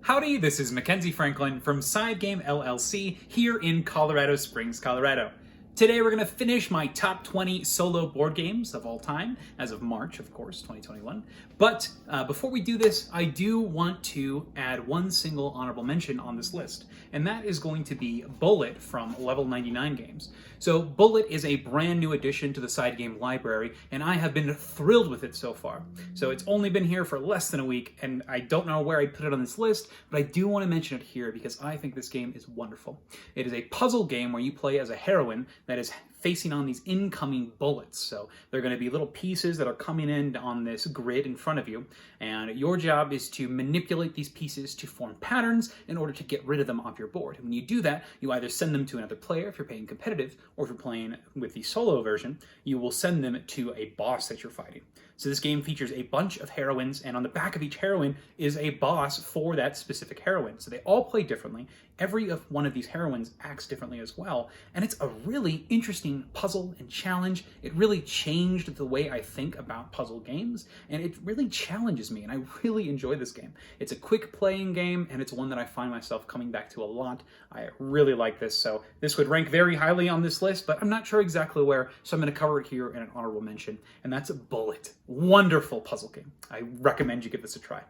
Howdy, this is Mackenzie Franklin from SideGameLLC here in Colorado Springs, Colorado. Today we're going to finish my top 20 solo board games of all time, as of March, of course, 2021. But before we do this, I do want to add one single honorable mention on this list, and that is going to be Bullet from Level 99 Games. So Bullet is a brand new addition to the Side Game library, and I have been thrilled with it so far. So it's only been here for less than a week, and I don't know where I'd put it on this list, but I do want to mention it here because I think this game is wonderful. It is a puzzle game where you play as a heroine that is facing on these incoming bullets. So they're going to be little pieces that are coming in on this grid in front of you, and your job is to manipulate these pieces to form patterns in order to get rid of them off your board. And when you do that, you either send them to another player if you're playing competitive, or if you're playing with the solo version, you will send them to a boss that you're fighting. So this game features a bunch of heroines, and on the back of each heroine is a boss for that specific heroine. So they all play differently. Every one of these heroines acts differently as well, and it's a really interesting puzzle and challenge. It really changed the way I think about puzzle games, and it really challenges me, and I really enjoy this game. It's a quick playing game, and it's one that I find myself coming back to a lot. I really like this, so this would rank very highly on this list, but I'm not sure exactly where, so I'm going to cover it here in an honorable mention, and that's Bullet. Wonderful puzzle game. I recommend you give this a try.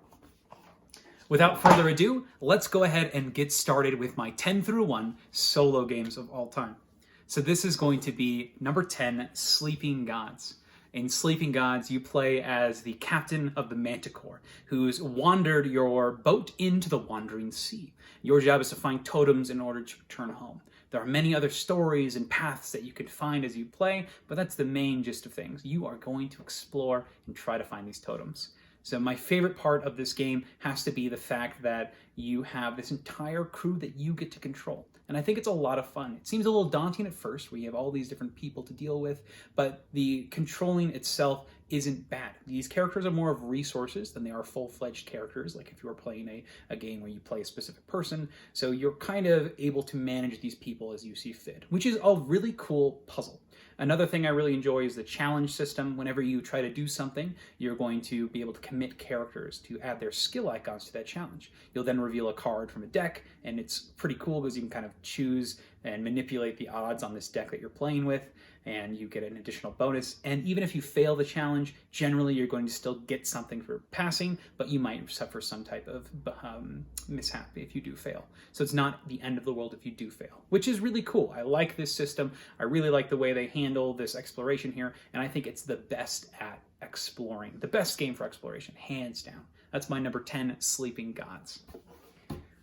Without further ado, let's go ahead and get started with my 10 through 1 solo games of all time. So this is going to be number 10, Sleeping Gods. In Sleeping Gods, you play as the captain of the Manticore, who's wandered your boat into the wandering sea. Your job is to find totems in order to return home. There are many other stories and paths that you can find as you play, but that's the main gist of things. You are going to explore and try to find these totems. So my favorite part of this game has to be the fact that you have this entire crew that you get to control. And I think it's a lot of fun. It seems a little daunting at first, where you have all these different people to deal with, but the controlling itself isn't bad. These characters are more of resources than they are full-fledged characters, like if you were playing a game where you play a specific person. So you're kind of able to manage these people as you see fit, which is a really cool puzzle. Another thing I really enjoy is the challenge system. Whenever you try to do something, you're going to be able to commit characters to add their skill icons to that challenge. You'll then reveal a card from a deck, and it's pretty cool because you can kind of choose and manipulate the odds on this deck that you're playing with, and you get an additional bonus. And even if you fail the challenge, generally you're going to still get something for passing, but you might suffer some type of mishap if you do fail. So it's not the end of the world if you do fail, which is really cool. I like this system. I really like the way they handle this exploration here, and I think it's the best at exploring. The best game for exploration, hands down. That's my number 10, Sleeping Gods.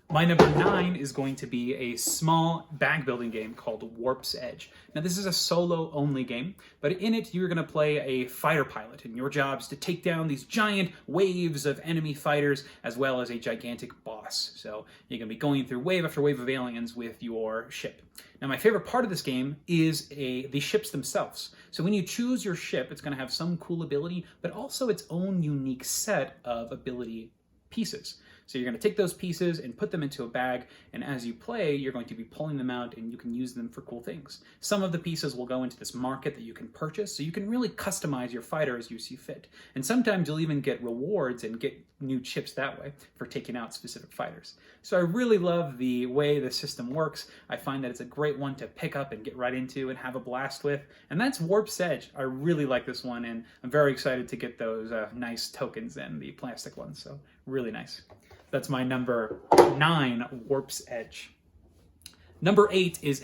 My number 9 is going to be a small bag building game called Warp's Edge. Now this is a solo only game, but in it you're going to play a fighter pilot, and your job is to take down these giant waves of enemy fighters as well as a gigantic boss. So you're going to be going through wave after wave of aliens with your ship. Now my favorite part of this game is the ships themselves. So when you choose your ship, it's going to have some cool ability, but also its own unique set of ability pieces. So you're going to take those pieces and put them into a bag, and as you play, you're going to be pulling them out and you can use them for cool things. Some of the pieces will go into this market that you can purchase, so you can really customize your fighter as you see fit. And sometimes you'll even get rewards and get new chips that way for taking out specific fighters. So I really love the way the system works. I find that it's a great one to pick up and get right into and have a blast with. And that's Warp's Edge. I really like this one, and I'm very excited to get those nice tokens and the plastic ones. So really nice. That's my number 9, Warp's Edge. Number 8 is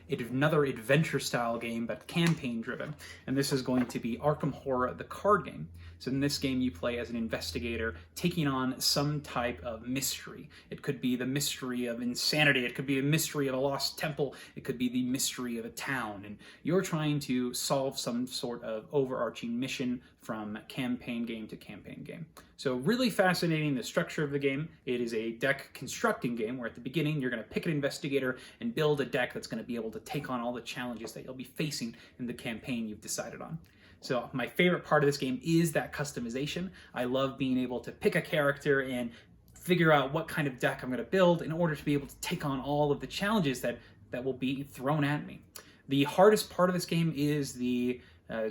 another adventure-style game, but campaign-driven, and this is going to be Arkham Horror, the card game. So in this game, you play as an investigator taking on some type of mystery. It could be the mystery of insanity, it could be a mystery of a lost temple, it could be the mystery of a town, and you're trying to solve some sort of overarching mission from campaign game to campaign game. So really fascinating, the structure of the game. It is a deck constructing game where at the beginning you're going to pick an investigator and build a deck that's going to be able to take on all the challenges that you'll be facing in the campaign you've decided on. So my favorite part of this game is that customization. I love being able to pick a character and figure out what kind of deck I'm going to build in order to be able to take on all of the challenges that will be thrown at me. The hardest part of this game is the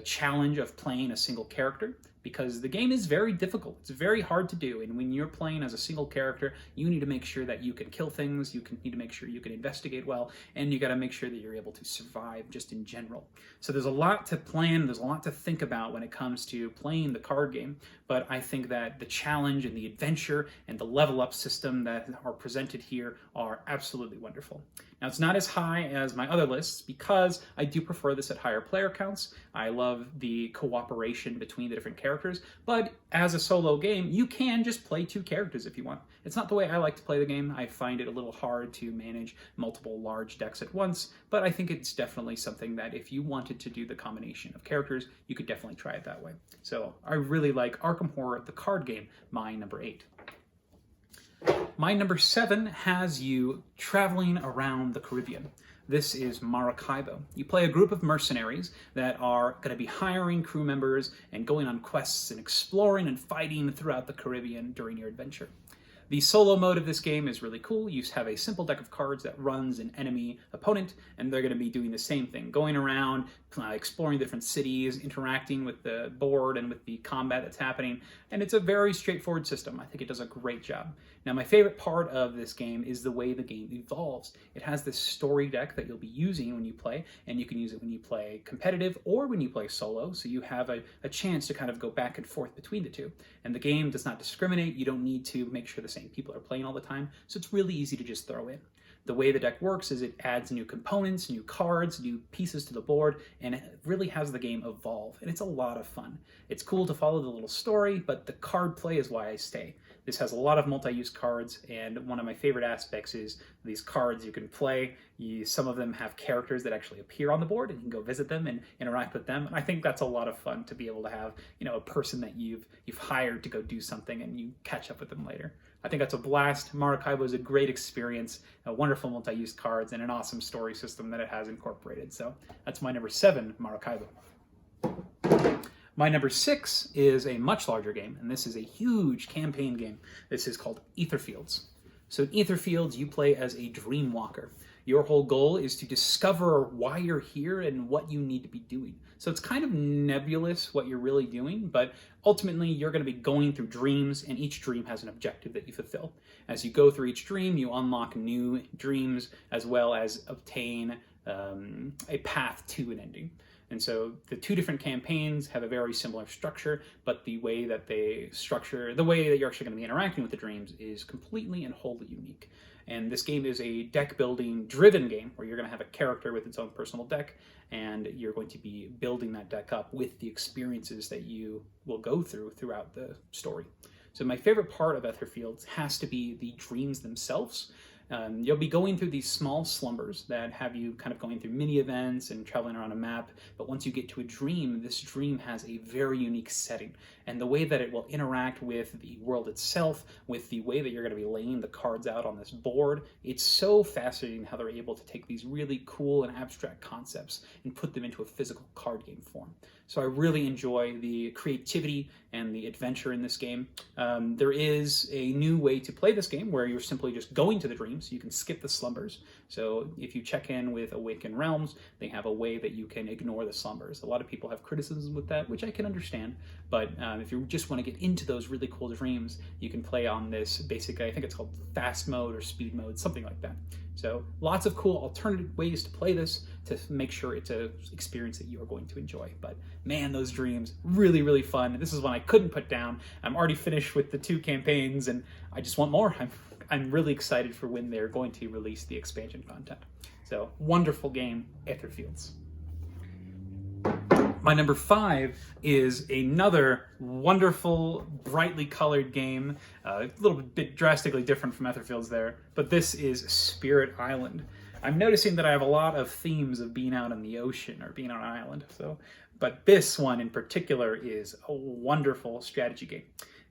challenge of playing a single character. because the game is very difficult. It's very hard to do, and when you're playing as a single character, you need to make sure that you can kill things, need to make sure you can investigate well, and you got to make sure that you're able to survive just in general. So there's a lot to plan, there's a lot to think about when it comes to playing the card game, but I think that the challenge and the adventure and the level up system that are presented here are absolutely wonderful. Now, it's not as high as my other lists because I do prefer this at higher player counts. I love the cooperation between the different characters, but as a solo game, you can just play 2 characters if you want. It's not the way I like to play the game. I find it a little hard to manage multiple large decks at once, but I think it's definitely something that if you wanted to do the combination of characters, you could definitely try it that way. So I really like Arkham Horror, the card game, my number 8. My number 7 has you traveling around the Caribbean. This is Maracaibo. You play a group of mercenaries that are going to be hiring crew members and going on quests and exploring and fighting throughout the Caribbean during your adventure. The solo mode of this game is really cool. You have a simple deck of cards that runs an enemy opponent, and they're going to be doing the same thing, going around, exploring different cities, interacting with the board and with the combat that's happening, and it's a very straightforward system. I think it does a great job. Now, my favorite part of this game is the way the game evolves. It has this story deck that you'll be using when you play, and you can use it when you play competitive or when you play solo, so you have a chance to kind of go back and forth between the two. And the game does not discriminate. You don't need to make sure the same people are playing all the time, so it's really easy to just throw in. The way the deck works is it adds new components, new cards, new pieces to the board, and it really has the game evolve, and it's a lot of fun. It's cool to follow the little story, but the card play is why I stay. This has a lot of multi-use cards, and one of my favorite aspects is these cards you can play. Some of them have characters that actually appear on the board, and you can go visit them and interact with them. And I think that's a lot of fun to be able to have, a person that you've hired to go do something, and you catch up with them later. I think that's a blast. Maracaibo is a great experience, wonderful multi-use cards, and an awesome story system that it has incorporated. So that's my number 7, Maracaibo. My number 6 is a much larger game, and this is a huge campaign game. This is called Etherfields. So in Etherfields, you play as a dream walker. Your whole goal is to discover why you're here and what you need to be doing. So it's kind of nebulous what you're really doing, but ultimately you're going to be going through dreams, and each dream has an objective that you fulfill. As you go through each dream, you unlock new dreams as well as obtain a path to an ending. And so the 2 different campaigns have a very similar structure, but the way that you're actually going to be interacting with the dreams is completely and wholly unique. And this game is a deck building driven game where you're going to have a character with its own personal deck, and you're going to be building that deck up with the experiences that you will go throughout the story. So my favorite part of Etherfields has to be the dreams themselves. You'll be going through these small slumbers that have you kind of going through mini events and traveling around a map, but once you get to a dream, this dream has a very unique setting, and the way that it will interact with the world itself, with the way that you're going to be laying the cards out on this board, it's so fascinating how they're able to take these really cool and abstract concepts and put them into a physical card game form. So I really enjoy the creativity and the adventure in this game. There is a new way to play this game where you're simply just going to the dreams. You can skip the slumbers. So if you check in with Awakened Realms, they have a way that you can ignore the slumbers. A lot of people have criticisms with that, which I can understand. But if you just want to get into those really cool dreams, you can play on this basically, I think it's called fast mode or speed mode, something like that. So lots of cool alternative ways to play this to make sure it's an experience that you are going to enjoy. But man, those dreams, really, really fun. This is one I couldn't put down. I'm already finished with the 2 campaigns, and I just want more. I'm really excited for when they're going to release the expansion content. So wonderful game, Etherfields. My number 5 is another wonderful, brightly colored game, a little bit drastically different from Etherfields there, but this is Spirit Island. I'm noticing that I have a lot of themes of being out on the ocean or being on an island, but this one in particular is a wonderful strategy game.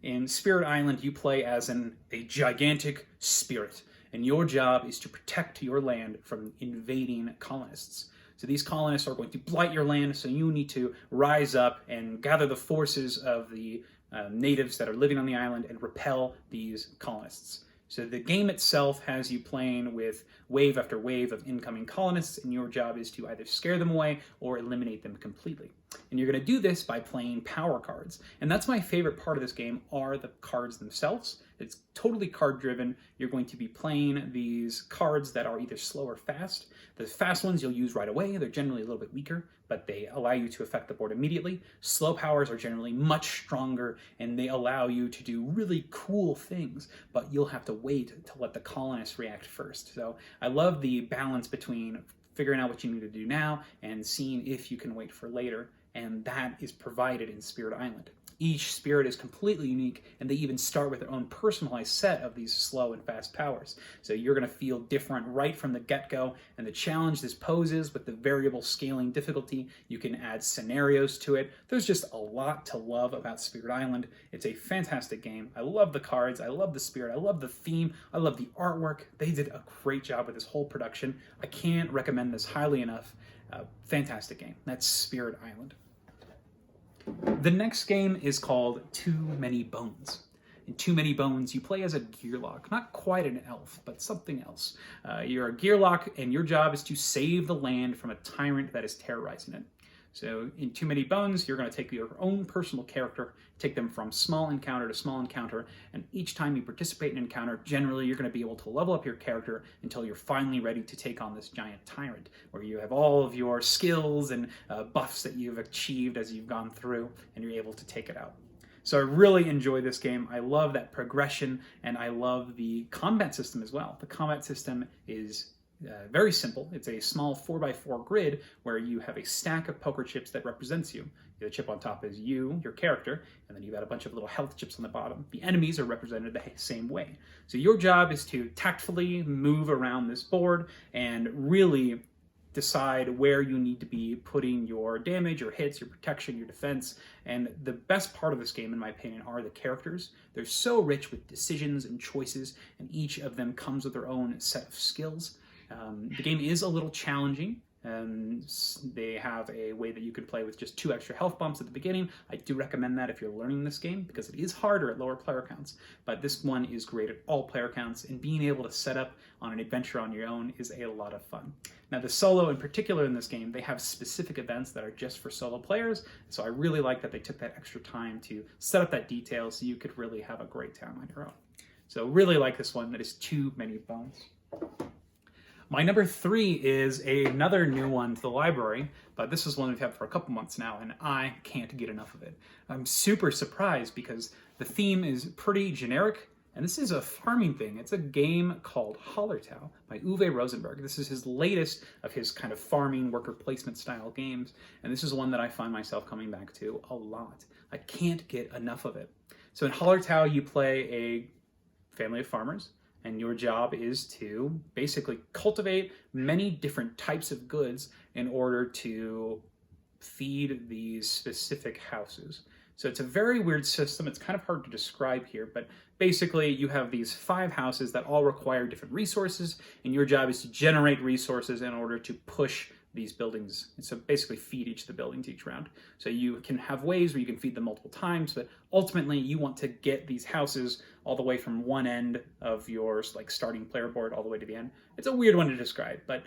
In Spirit Island, you play as a gigantic spirit, and your job is to protect your land from invading colonists. So these colonists are going to blight your land, so you need to rise up and gather the forces of the natives that are living on the island and repel these colonists. So the game itself has you playing with wave after wave of incoming colonists, and your job is to either scare them away or eliminate them completely. And you're going to do this by playing power cards. And that's my favorite part of this game, are the cards themselves. It's totally card driven. You're going to be playing these cards that are either slow or fast. The fast ones you'll use right away. They're generally a little bit weaker, but they allow you to affect the board immediately. Slow powers are generally much stronger, and they allow you to do really cool things, but you'll have to wait to let the colonists react first. So I love the balance between figuring out what you need to do now and seeing if you can wait for later. And that is provided in Spirit Island. Each spirit is completely unique, and they even start with their own personalized set of these slow and fast powers. So you're going to feel different right from the get-go, and the challenge this poses with the variable scaling difficulty, you can add scenarios to it. There's just a lot to love about Spirit Island. It's a fantastic game. I love the cards, I love the spirit, I love the theme, I love the artwork. They did a great job with this whole production. I can't recommend this highly enough. Fantastic game. That's Spirit Island. The next game is called Too Many Bones. In Too Many Bones, you play as a Gearlock. Not quite an elf, but something else. You're a Gearlock, and your job is to save the land from a tyrant that is terrorizing it. So in Too Many Bones, you're going to take your own personal character, take them from small encounter to small encounter, and each time you participate in an encounter, generally you're going to be able to level up your character until you're finally ready to take on this giant tyrant, where you have all of your skills and buffs that you've achieved as you've gone through, and you're able to take it out. So I really enjoy this game. I love that progression, and I love the combat system as well. The combat system is very simple. It's a small 4x4 grid where you have a stack of poker chips that represents you. The chip on top is you, your character, and then you've got a bunch of little health chips on the bottom. The enemies are represented the same way. So your job is to tactfully move around this board and really decide where you need to be putting your damage, your hits, your protection, your defense. And the best part of this game, in my opinion, are the characters. They're so rich with decisions and choices, and each of them comes with their own set of skills. The game is a little challenging, and they have a way that you can play with just 2 extra health bumps at the beginning. I do recommend that if you're learning this game, because it is harder at lower player counts, but this one is great at all player counts, and being able to set up on an adventure on your own is a lot of fun. Now the solo in particular in this game, they have specific events that are just for solo players, so I really like that they took that extra time to set up that detail so you could really have a great time on your own. So really like this one. That is Too Many Bones. My number 3 is another new one to the library, but this is one we've had for a couple months now, and I can't get enough of it. I'm super surprised because the theme is pretty generic, and this is a farming thing. It's a game called Hallertau by Uwe Rosenberg. This is his latest of his kind of farming worker placement style games, and this is one that I find myself coming back to a lot. I can't get enough of it. So in Hallertau, you play a family of farmers, and your job is to basically cultivate many different types of goods in order to feed these specific houses. So it's a very weird system. It's kind of hard to describe here, but basically you have these 5 houses that all require different resources, and your job is to generate resources in order to push these buildings. And so basically feed each of the buildings each round. So you can have ways where you can feed them multiple times, but ultimately you want to get these houses all the way from one end of your starting player board all the way to the end. It's a weird one to describe, but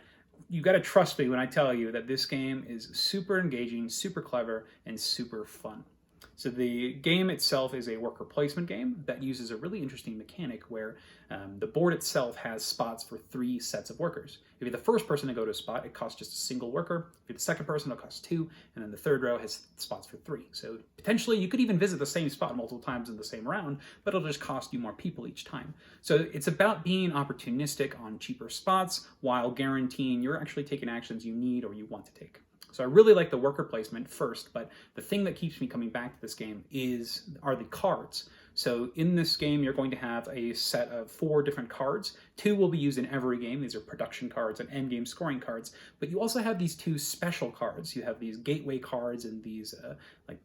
you got to trust me when I tell you that this game is super engaging, super clever, and super fun. So the game itself is a worker placement game that uses a really interesting mechanic where the board itself has spots for 3 sets of workers. If you're the first person to go to a spot, it costs just a single worker. If you're the second person, it'll cost 2, and then the third row has spots for 3. So potentially you could even visit the same spot multiple times in the same round, but it'll just cost you more people each time. So it's about being opportunistic on cheaper spots while guaranteeing you're actually taking actions you need or you want to take. So I really like the worker placement first, but the thing that keeps me coming back to this game are the cards. So in this game, you're going to have a set of 4 different cards. 2 will be used in every game. These are production cards and endgame scoring cards. But you also have these 2 special cards. You have these gateway cards and these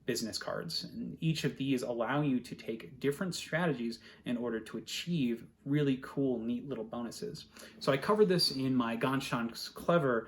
business cards. And each of these allow you to take different strategies in order to achieve really cool, neat little bonuses. So I covered this in my Ganshan's Clever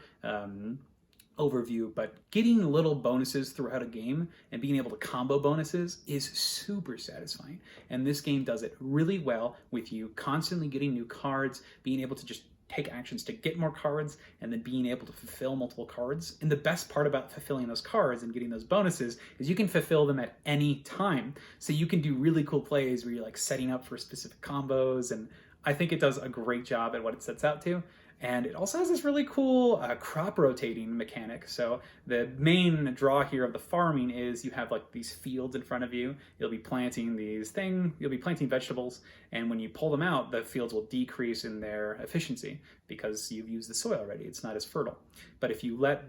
overview, but getting little bonuses throughout a game and being able to combo bonuses is super satisfying. And this game does it really well with you constantly getting new cards, being able to just take actions to get more cards, and then being able to fulfill multiple cards. And the best part about fulfilling those cards and getting those bonuses is you can fulfill them at any time. So you can do really cool plays where you're like setting up for specific combos, and I think it does a great job at what it sets out to. And it also has this really cool crop rotating mechanic. So the main draw here of the farming is you have like these fields in front of you. You'll be planting you'll be planting vegetables, and when you pull them out, the fields will decrease in their efficiency because you've used the soil already. It's not as fertile. But if you let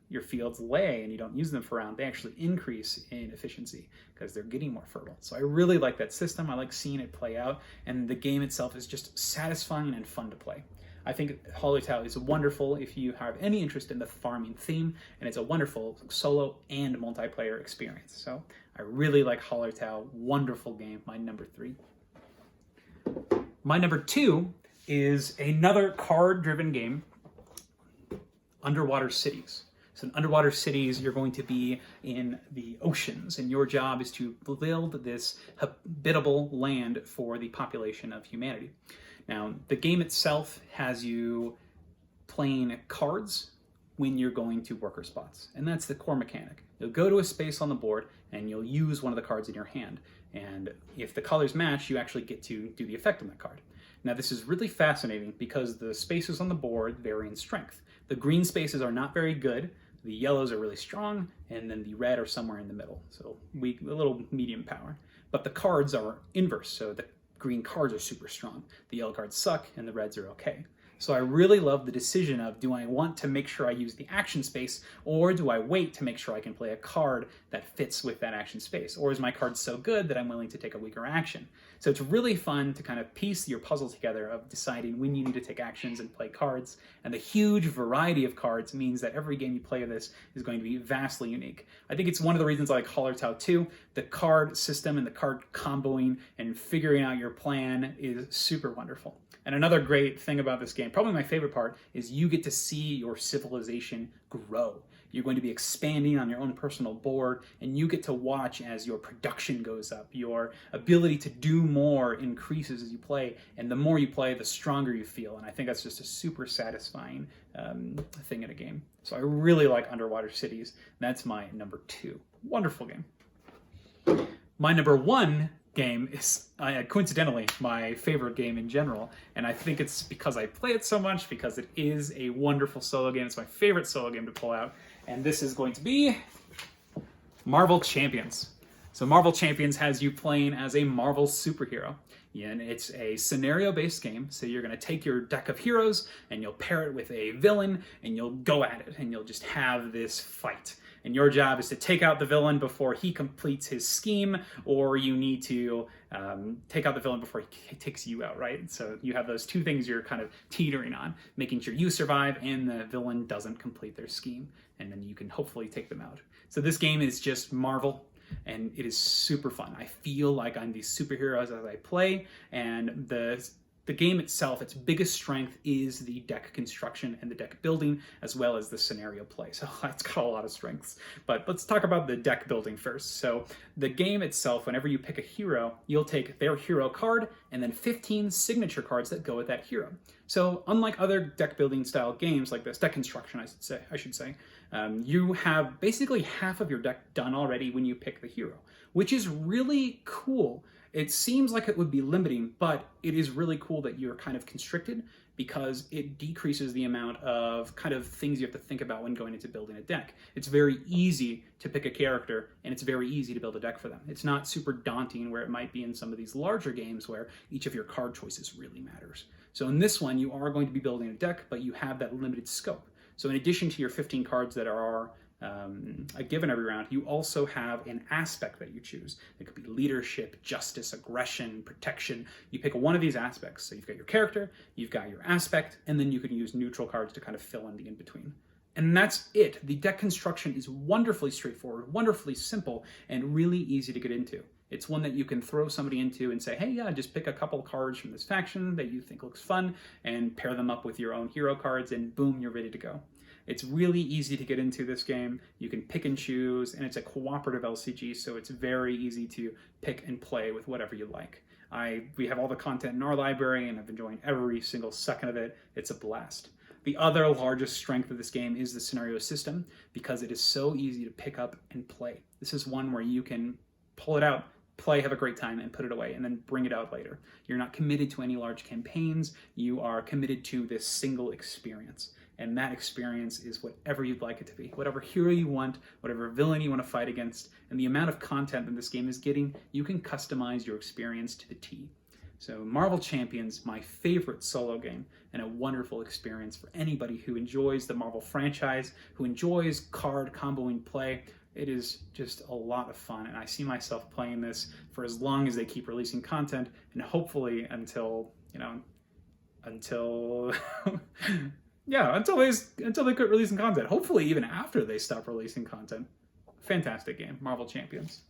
your fields lay and you don't use them for round, they actually increase in efficiency because they're getting more fertile. So I really like that system. I like seeing it play out, and the game itself is just satisfying and fun to play. I think Hallertau is wonderful if you have any interest in the farming theme, and it's a wonderful solo and multiplayer experience. So I really like Hallertau. Wonderful game. My number 3. My number 2 is another card-driven game, Underwater Cities. So in Underwater Cities, you're going to be in the oceans, and your job is to build this habitable land for the population of humanity. Now, the game itself has you playing cards when you're going to worker spots, and that's the core mechanic. You'll go to a space on the board, and you'll use one of the cards in your hand, and if the colors match, you actually get to do the effect on that card. Now, this is really fascinating because the spaces on the board vary in strength. The green spaces are not very good, the yellows are really strong, and then the red are somewhere in the middle, so weak, a little medium power. But the cards are inverse, so the green cards are super strong, the yellow cards suck, and the reds are okay. So I really love the decision of, do I want to make sure I use the action space, or do I wait to make sure I can play a card that fits with that action space? Or is my card so good that I'm willing to take a weaker action? So it's really fun to kind of piece your puzzle together of deciding when you need to take actions and play cards. And the huge variety of cards means that every game you play of this is going to be vastly unique. I think it's one of the reasons I like Hallertau 2. The card system and the card comboing and figuring out your plan is super wonderful. And another great thing about this game, probably my favorite part, is you get to see your civilization grow. You're going to be expanding on your own personal board, and you get to watch as your production goes up. Your ability to do more increases as you play, and the more you play, the stronger you feel. And I think that's just a super satisfying thing in a game. So I really like Underwater Cities. That's my number 2. Wonderful game. My number 1 game is coincidentally my favorite game in general, and I think it's because I play it so much, because it is a wonderful solo game. It's my favorite solo game to pull out, and this is going to be Marvel Champions. So Marvel Champions has you playing as a Marvel superhero, and it's a scenario-based game. So you're going to take your deck of heroes and you'll pair it with a villain, and you'll go at it, and you'll just have this fight. And your job is to take out the villain before he completes his scheme, or you need to take out the villain before he takes you out, right? So you have those two things you're kind of teetering on, making sure you survive and the villain doesn't complete their scheme, and then you can hopefully take them out. So this game is just Marvel, and it is super fun. I feel like I'm these superheroes as I play, and the game itself, its biggest strength is the deck construction and the deck building, as well as the scenario play. So it's got a lot of strengths. But let's talk about the deck building first. So the game itself, whenever you pick a hero, you'll take their hero card and then 15 signature cards that go with that hero. So unlike other deck building style games like this, deck construction I should say, you have basically half of your deck done already when you pick the hero, which is really cool. It seems like it would be limiting, but it is really cool that you're kind of constricted, because it decreases the amount of kind of things you have to think about when going into building a deck. It's very easy to pick a character, and it's very easy to build a deck for them. It's not super daunting where it might be in some of these larger games where each of your card choices really matters. So in this one, you are going to be building a deck, but you have that limited scope. So in addition to your 15 cards that are a given every round, you also have an aspect that you choose. It could be leadership, justice, aggression, protection. You pick one of these aspects. So you've got your character, you've got your aspect, and then you can use neutral cards to kind of fill in the in-between. And that's it. The deck construction is wonderfully straightforward, wonderfully simple, and really easy to get into. It's one that you can throw somebody into and say, hey, yeah, just pick a couple cards from this faction that you think looks fun and pair them up with your own hero cards, and boom, you're ready to go. It's really easy to get into this game. You can pick and choose, and it's a cooperative LCG, so it's very easy to pick and play with whatever you like. We have all the content in our library, and I've enjoyed every single second of it. It's a blast. The other largest strength of this game is the scenario system, because it is so easy to pick up and play. This is one where you can pull it out, play, have a great time, and put it away, and then bring it out later. You're not committed to any large campaigns. You are committed to this single experience. And that experience is whatever you'd like it to be. Whatever hero you want, whatever villain you want to fight against, and the amount of content that this game is getting, you can customize your experience to the T. So Marvel Champions, my favorite solo game, and a wonderful experience for anybody who enjoys the Marvel franchise, who enjoys card comboing play. It is just a lot of fun, and I see myself playing this for as long as they keep releasing content, and hopefully until they quit releasing content. Hopefully even after they stop releasing content. Fantastic game, Marvel Champions.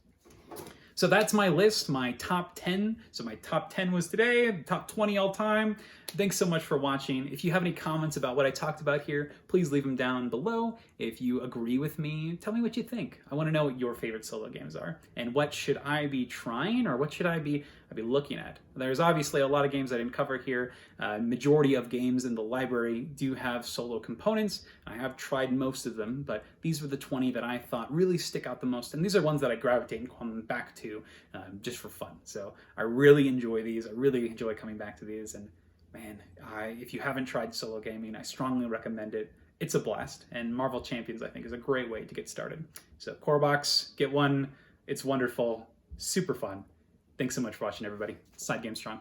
So that's my list, my top 10. So my top 10 was today, top 20 all time. Thanks so much for watching. If you have any comments about what I talked about here, please leave them down below. If you agree with me, tell me what you think. I want to know what your favorite solo games are, and what should I be trying, or what should I be looking at. There's obviously a lot of games I didn't cover here. Majority of games in the library do have solo components. I have tried most of them, but these were the 20 that I thought really stick out the most, and these are ones that I gravitate and come back to just for fun. So I really enjoy these. I really enjoy coming back to these, and man, if you haven't tried solo gaming, I strongly recommend it. It's a blast, and Marvel Champions, I think, is a great way to get started. So Core Box, get one. It's wonderful, super fun. Thanks so much for watching, everybody. Side Game Strong.